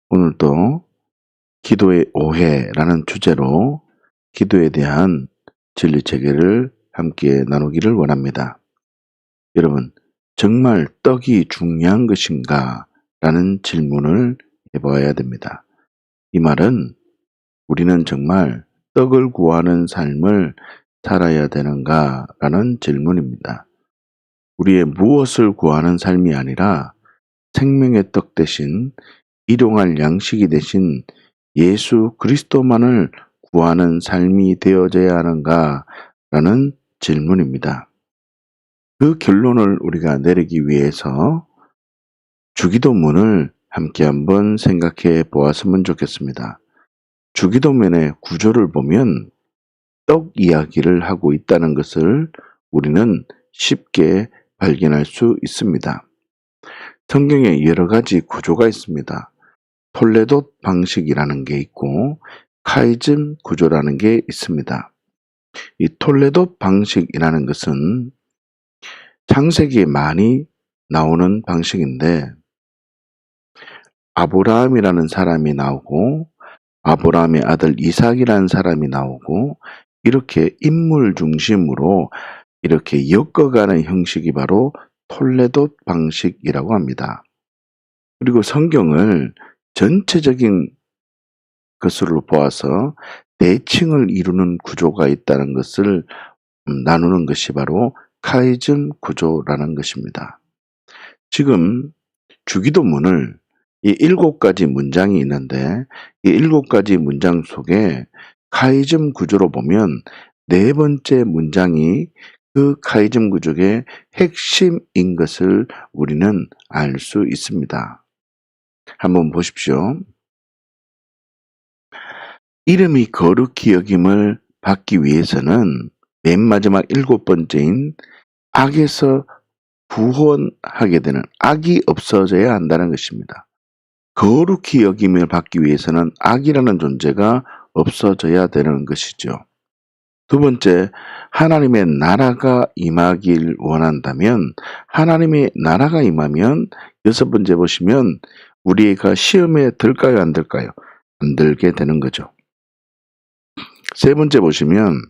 오늘도 기도의 오해라는 주제로 기도에 대한 진리 체계를 함께 나누기를 원합니다. 여러분, 정말 떡이 중요한 것인가? 라는 질문을 해봐야 됩니다. 이 말은 우리는 정말 떡을 구하는 삶을 살아야 되는가? 라는 질문입니다. 우리의 무엇을 구하는 삶이 아니라 생명의 떡 대신 일용할 양식이 대신 예수 그리스도만을 구하는 삶이 되어져야 하는가? 라는 질문입니다. 그 결론을 우리가 내리기 위해서 주기도문을 함께 한번 생각해 보았으면 좋겠습니다. 주기도문의 구조를 보면 떡 이야기를 하고 있다는 것을 우리는 쉽게 발견할 수 있습니다. 성경에 여러 가지 구조가 있습니다. 톨레도 방식이라는 게 있고 카이즘 구조라는 게 있습니다. 이 톨레도 방식이라는 것은 창세기에 많이 나오는 방식인데 아브라함이라는 사람이 나오고 아브라함의 아들 이삭이라는 사람이 나오고 이렇게 인물 중심으로 이렇게 엮어가는 형식이 바로 톨레도 방식이라고 합니다. 그리고 성경을 전체적인 것으로 보아서 대칭을 이루는 구조가 있다는 것을 나누는 것이 바로 카이즘 구조라는 것입니다. 지금 주기도문을 이 7가지 문장이 있는데 이 7가지 문장 속에 카이즘 구조로 보면 4번째 문장이 그 카이즘 구조의 핵심인 것을 우리는 알 수 있습니다. 한번 보십시오. 이름이 거룩히 여김을 받기 위해서는 맨 마지막 7번째인 악에서 구원하게 되는 악이 없어져야 한다는 것입니다. 거룩히 여김을 받기 위해서는 악이라는 존재가 없어져야 되는 것이죠. 두 번째, 하나님의 나라가 임하길 원한다면 하나님의 나라가 임하면 6번째 보시면 우리가 시험에 들까요 안 들까요? 안 들게 되는 거죠. 3번째 보시면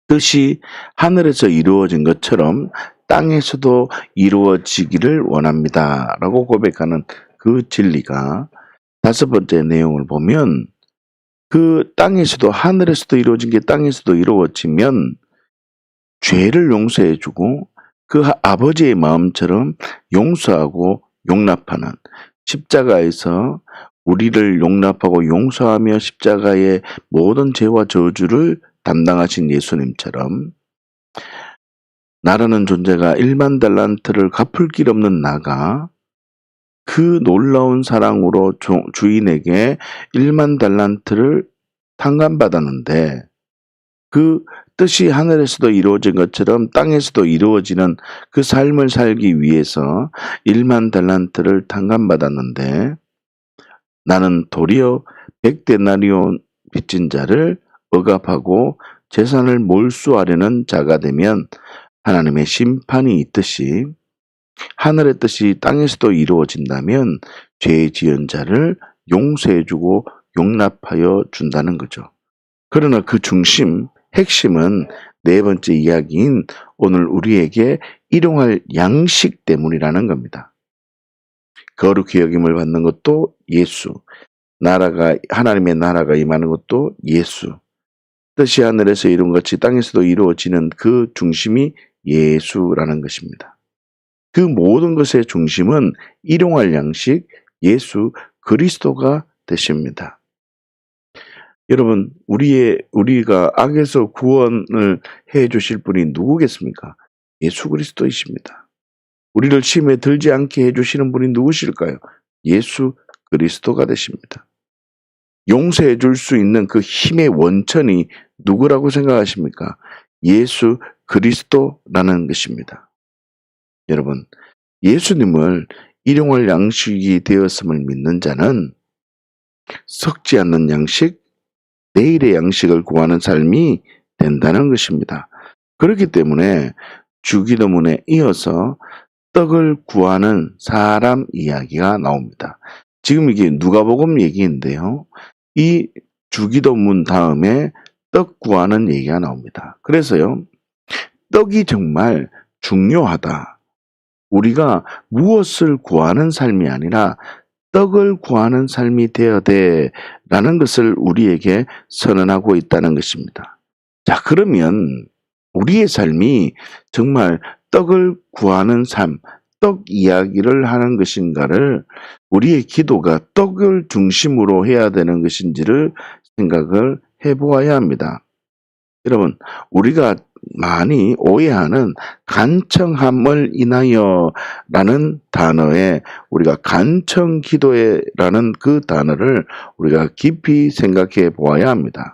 뜻이 하늘에서 이루어진 것처럼 땅에서도 이루어지기를 원합니다. 라고 고백하는 그 진리가 5번째 내용을 보면 그 땅에서도 하늘에서도 이루어진 게 땅에서도 이루어지면 죄를 용서해주고 그 아버지의 마음처럼 용서하고 용납하는 십자가에서 우리를 용납하고 용서하며 십자가의 모든 죄와 저주를 담당하신 예수님처럼 나라는 존재가 1만 달란트를 갚을 길 없는 나가 그 놀라운 사랑으로 주인에게 1만 달란트를 탕감받았는데 그 뜻이 하늘에서도 이루어진 것처럼 땅에서도 이루어지는 그 삶을 살기 위해서 1만 달란트를 탕감받았는데 나는 도리어 100데나리온 빚진 자를 억압하고 재산을 몰수하려는 자가 되면 하나님의 심판이 있듯이 하늘의 뜻이 땅에서도 이루어진다면 죄 지은 자를 용서해주고 용납하여 준다는 거죠. 그러나 그 중심, 핵심은 4번째 이야기인 오늘 우리에게 일용할 양식 때문이라는 겁니다. 거룩히 여김을 받는 것도 예수, 하나님의 나라가 임하는 것도 예수, 뜻이 하늘에서 이룬 것이 땅에서도 이루어지는 그 중심이 예수라는 것입니다. 그 모든 것의 중심은 일용할 양식 예수 그리스도가 되십니다. 여러분, 우리가 악에서 구원을 해 주실 분이 누구겠습니까? 예수 그리스도이십니다. 우리를 시험에 들지 않게 해 주시는 분이 누구실까요? 예수 그리스도가 되십니다. 용서해 줄 수 있는 그 힘의 원천이 누구라고 생각하십니까? 예수 그리스도라는 것입니다. 여러분, 예수님을 일용할 양식이 되었음을 믿는 자는 썩지 않는 양식, 내일의 양식을 구하는 삶이 된다는 것입니다. 그렇기 때문에 주기도문에 이어서 떡을 구하는 사람 이야기가 나옵니다. 지금 이게 누가복음 얘기인데요. 이 주기도문 다음에 떡 구하는 얘기가 나옵니다. 그래서요, 떡이 정말 중요하다. 우리가 무엇을 구하는 삶이 아니라 떡을 구하는 삶이 되어야 돼라는 것을 우리에게 선언하고 있다는 것입니다. 자, 그러면 우리의 삶이 정말 떡을 구하는 삶, 떡 이야기를 하는 것인가를, 우리의 기도가 떡을 중심으로 해야 되는 것인지를 생각을 해보아야 합니다. 여러분, 우리가 많이 오해하는 간청함을 인하여 라는 단어에, 우리가 간청 기도회라는 그 단어를 우리가 깊이 생각해 보아야 합니다.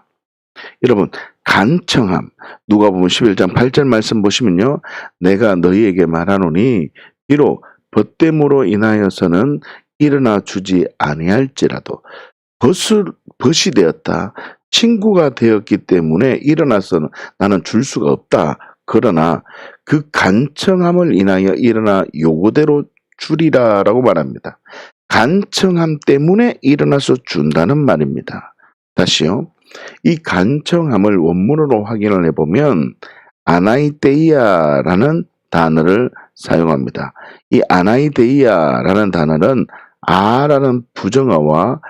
여러분, 간청함, 누가복음 11장 8절 말씀 보시면요, 내가 너희에게 말하노니 비록 벗됨으로 인하여서는 일어나 주지 아니할지라도, 벗이 되었다, 친구가 되었기 때문에 일어나서 나는 줄 수가 없다. 그러나 그 간청함을 인하여 일어나 요구대로 주리라 라고 말합니다. 간청함 때문에 일어나서 준다는 말입니다. 다시요. 이 간청함을 원문으로 확인을 해보면 아나이데이아라는 단어를 사용합니다. 이 아나이데이아라는 단어는 아라는 부정어와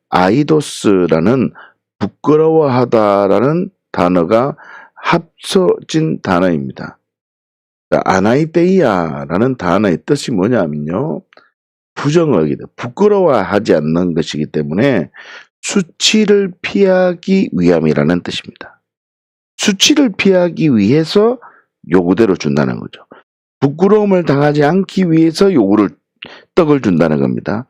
아이도스라는 부끄러워하다라는 단어가 합쳐진 단어입니다. 아나이데이아라는 단어의 뜻이 뭐냐면요, 부정어이다. 부끄러워하지 않는 것이기 때문에 수치를 피하기 위함이라는 뜻입니다. 수치를 피하기 위해서 요구대로 준다는 거죠. 부끄러움을 당하지 않기 위해서 떡을 준다는 겁니다.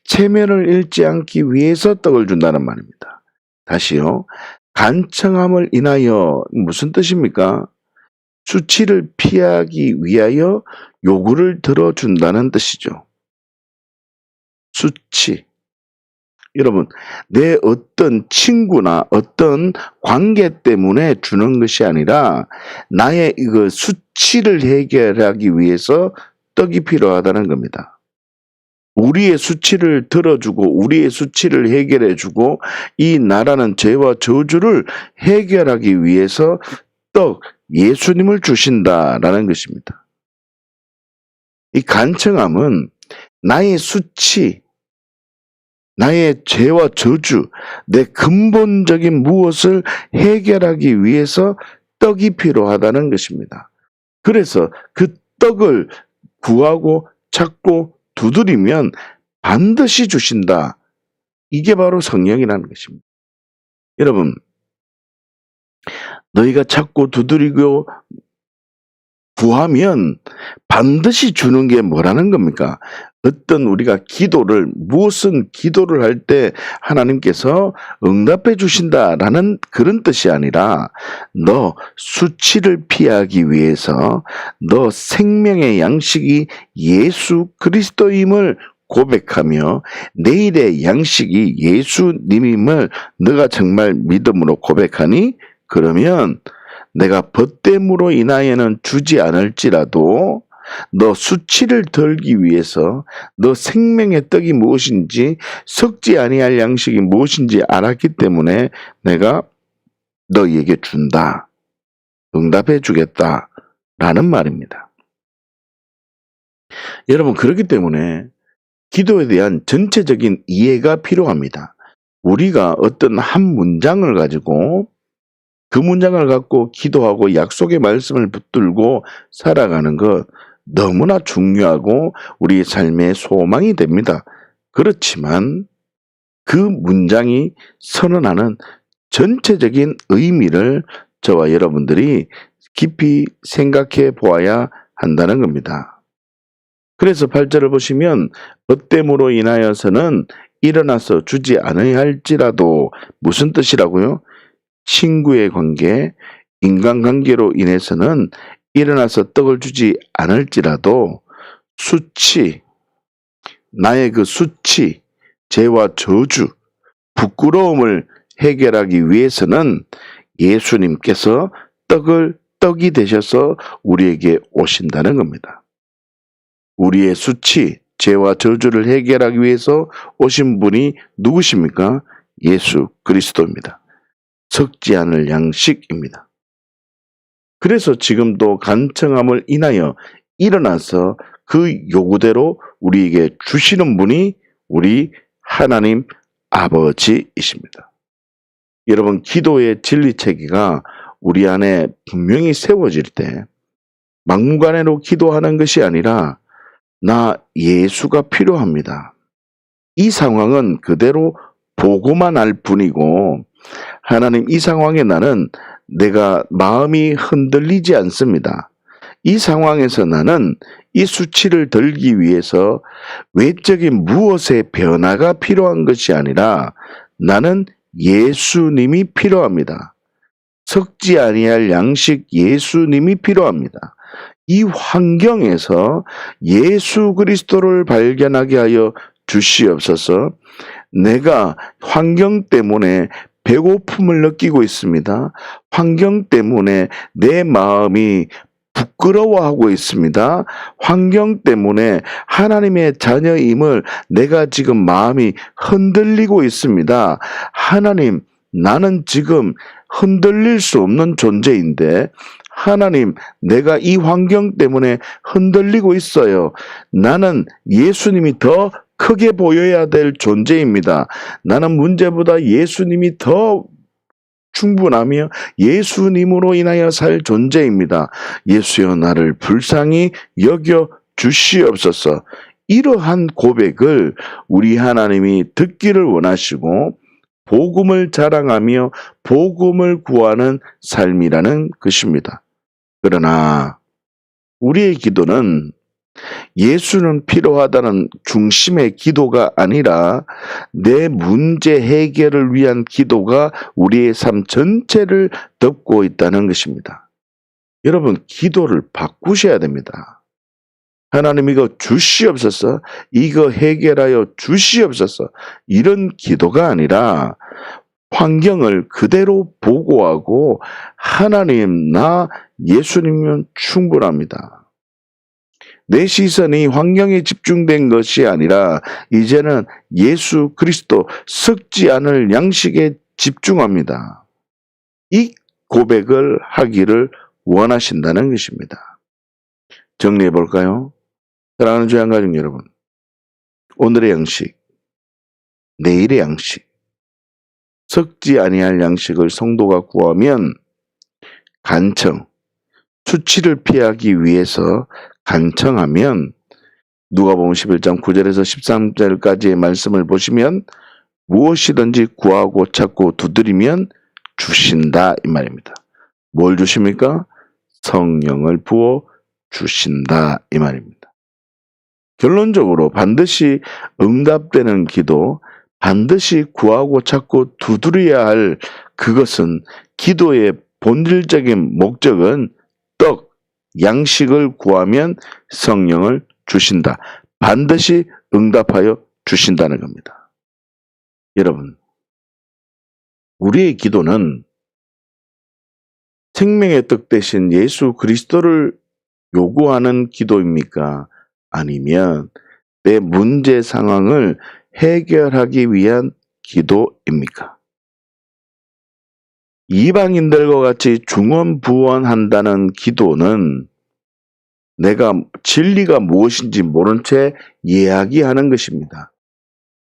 체면을 잃지 않기 위해서 떡을 준다는 말입니다. 다시요. 간청함을 인하여 무슨 뜻입니까? 수치를 피하기 위하여 요구를 들어준다는 뜻이죠. 수치. 여러분, 내 어떤 친구나 어떤 관계 때문에 주는 것이 아니라 나의 이거 수치를 해결하기 위해서 떡이 필요하다는 겁니다. 우리의 수치를 들어주고 우리의 수치를 해결해주고 이 나라는 죄와 저주를 해결하기 위해서 떡, 예수님을 주신다라는 것입니다. 이 간청함은 나의 수치, 나의 죄와 저주, 내 근본적인 무엇을 해결하기 위해서 떡이 필요하다는 것입니다. 그래서 그 떡을 구하고 찾고 두드리면 반드시 주신다. 이게 바로 성령이라는 것입니다. 여러분, 너희가 찾고 두드리고 구하면 반드시 주는 게 뭐라는 겁니까? 어떤 우리가 무슨 기도를 할 때 하나님께서 응답해 주신다라는 그런 뜻이 아니라, 너 수치를 피하기 위해서 너 생명의 양식이 예수 그리스도임을 고백하며 내일의 양식이 예수님임을 너가 정말 믿음으로 고백하니, 그러면 내가 벗됨으로 인하여는 주지 않을지라도 너 수치를 덜기 위해서 너 생명의 떡이 무엇인지, 썩지 아니할 양식이 무엇인지 알았기 때문에 내가 너희에게 준다, 응답해 주겠다라는 말입니다. 여러분, 그렇기 때문에 기도에 대한 전체적인 이해가 필요합니다. 우리가 어떤 한 문장을 가지고 그 문장을 갖고 기도하고 약속의 말씀을 붙들고 살아가는 것 너무나 중요하고 우리의 삶의 소망이 됩니다. 그렇지만 그 문장이 선언하는 전체적인 의미를 저와 여러분들이 깊이 생각해 보아야 한다는 겁니다. 그래서 8절을 보시면 벗됨으로 인하여서는 일어나서 주지 않아야할지라도, 무슨 뜻이라고요? 친구의 관계, 인간관계로 인해서는 일어나서 떡을 주지 않을지라도 수치, 나의 그 수치, 죄와 저주, 부끄러움을 해결하기 위해서는 예수님께서 떡이 되셔서 우리에게 오신다는 겁니다. 우리의 수치, 죄와 저주를 해결하기 위해서 오신 분이 누구십니까? 예수 그리스도입니다. 섞지 않을 양식입니다. 그래서 지금도 간청함을 인하여 일어나서 그 요구대로 우리에게 주시는 분이 우리 하나님 아버지이십니다. 여러분, 기도의 진리체계가 우리 안에 분명히 세워질 때 막무가내로 기도하는 것이 아니라 나 예수가 필요합니다. 이 상황은 그대로 보고만 할 뿐이고 하나님, 이 상황에 나는 내가 마음이 흔들리지 않습니다. 이 상황에서 나는 이 수치를 덜기 위해서 외적인 무엇의 변화가 필요한 것이 아니라 나는 예수님이 필요합니다. 섞지 아니할 양식 예수님이 필요합니다. 이 환경에서 예수 그리스도를 발견하게 하여 주시옵소서. 내가 환경 때문에 배고픔을 느끼고 있습니다. 환경 때문에 내 마음이 부끄러워하고 있습니다. 환경 때문에 하나님의 자녀임을 내가 지금 마음이 흔들리고 있습니다. 하나님, 나는 지금 흔들릴 수 없는 존재인데 하나님, 내가 이 환경 때문에 흔들리고 있어요. 나는 예수님이 더 크게 보여야 될 존재입니다. 나는 문제보다 예수님이 더 충분하며 예수님으로 인하여 살 존재입니다. 예수여, 나를 불쌍히 여겨 주시옵소서. 이러한 고백을 우리 하나님이 듣기를 원하시고 복음을 자랑하며 복음을 구하는 삶이라는 것입니다. 그러나 우리의 기도는 예수는 필요하다는 중심의 기도가 아니라 내 문제 해결을 위한 기도가 우리의 삶 전체를 덮고 있다는 것입니다. 여러분, 기도를 바꾸셔야 됩니다. 하나님, 이거 주시옵소서, 이거 해결하여 주시옵소서, 이런 기도가 아니라 환경을 그대로 보고하고 하나님, 나 예수님이면 충분합니다. 내 시선이 환경에 집중된 것이 아니라 이제는 예수 그리스도 섞지 않을 양식에 집중합니다. 이 고백을 하기를 원하신다는 것입니다. 정리해 볼까요? 사랑하는 주의 한가족 여러분, 오늘의 양식, 내일의 양식, 섞지 아니할 양식을 성도가 구하면 간청, 수치를 피하기 위해서 간청하면 누가복음 11장 9절에서 13절까지의 말씀을 보시면 무엇이든지 구하고 찾고 두드리면 주신다, 이 말입니다. 뭘 주십니까? 성령을 부어 주신다, 이 말입니다. 결론적으로 반드시 응답되는 기도, 반드시 구하고 찾고 두드려야 할 그것은, 기도의 본질적인 목적은 떡, 양식을 구하면 성령을 주신다. 반드시 응답하여 주신다는 겁니다. 여러분, 우리의 기도는 생명의 떡 대신 예수 그리스도를 요구하는 기도입니까? 아니면 내 문제 상황을 해결하기 위한 기도입니까? 이방인들과 같이 중언부언한다는 기도는 내가 진리가 무엇인지 모른 채 이야기하는 것입니다.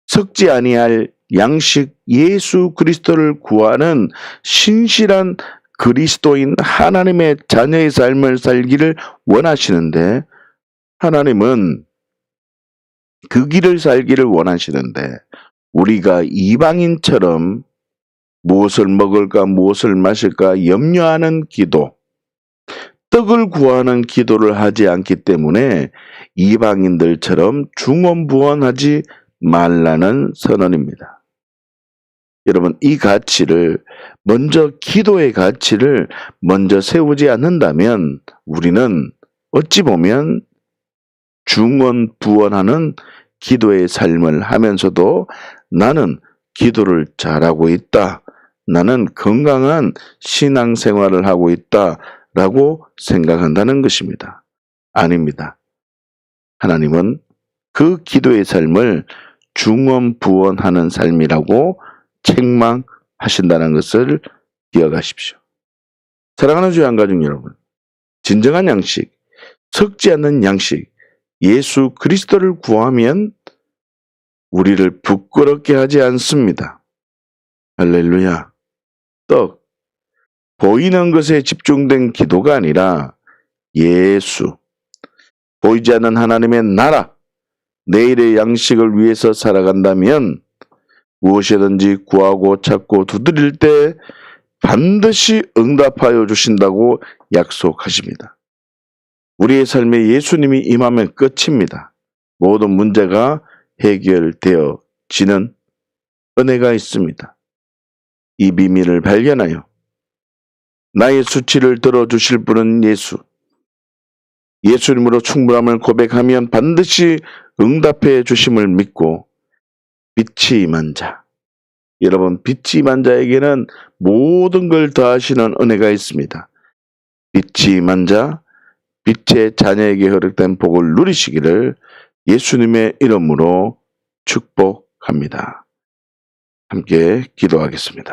섞지 아니할 양식 예수 그리스도를 구하는 신실한 그리스도인 하나님의 자녀의 삶을 살기를 원하시는데, 하나님은 그 길을 살기를 원하시는데 우리가 이방인처럼 무엇을 먹을까 무엇을 마실까 염려하는 기도, 떡을 구하는 기도를 하지 않기 때문에 이방인들처럼 중언부언하지 말라는 선언입니다. 여러분, 이 가치를 먼저, 기도의 가치를 먼저 세우지 않는다면 우리는 어찌 보면 중언부언하는 기도의 삶을 하면서도 나는 기도를 잘하고 있다, 나는 건강한 신앙생활을 하고 있다라고 생각한다는 것입니다. 아닙니다. 하나님은 그 기도의 삶을 중언부언하는 삶이라고 책망하신다는 것을 기억하십시오. 사랑하는 주의 한가족 여러분, 진정한 양식, 섞지 않는 양식, 예수 그리스도를 구하면 우리를 부끄럽게 하지 않습니다. 할렐루야. 떡, 보이는 것에 집중된 기도가 아니라 예수, 보이지 않는 하나님의 나라, 내일의 양식을 위해서 살아간다면 무엇이든지 구하고 찾고 두드릴 때 반드시 응답하여 주신다고 약속하십니다. 우리의 삶에 예수님이 임하면 끝입니다. 모든 문제가 해결되어지는 은혜가 있습니다. 이 비밀을 발견하여 나의 수치를 들어주실 분은 예수, 예수님으로 충분함을 고백하면 반드시 응답해 주심을 믿고 빛이 임한 자, 여러분 빛이 임한 자에게는 모든 걸 더하시는 은혜가 있습니다. 빛이 임한 자, 빛의 자녀에게 허락된 복을 누리시기를 예수님의 이름으로 축복합니다. 함께 기도하겠습니다.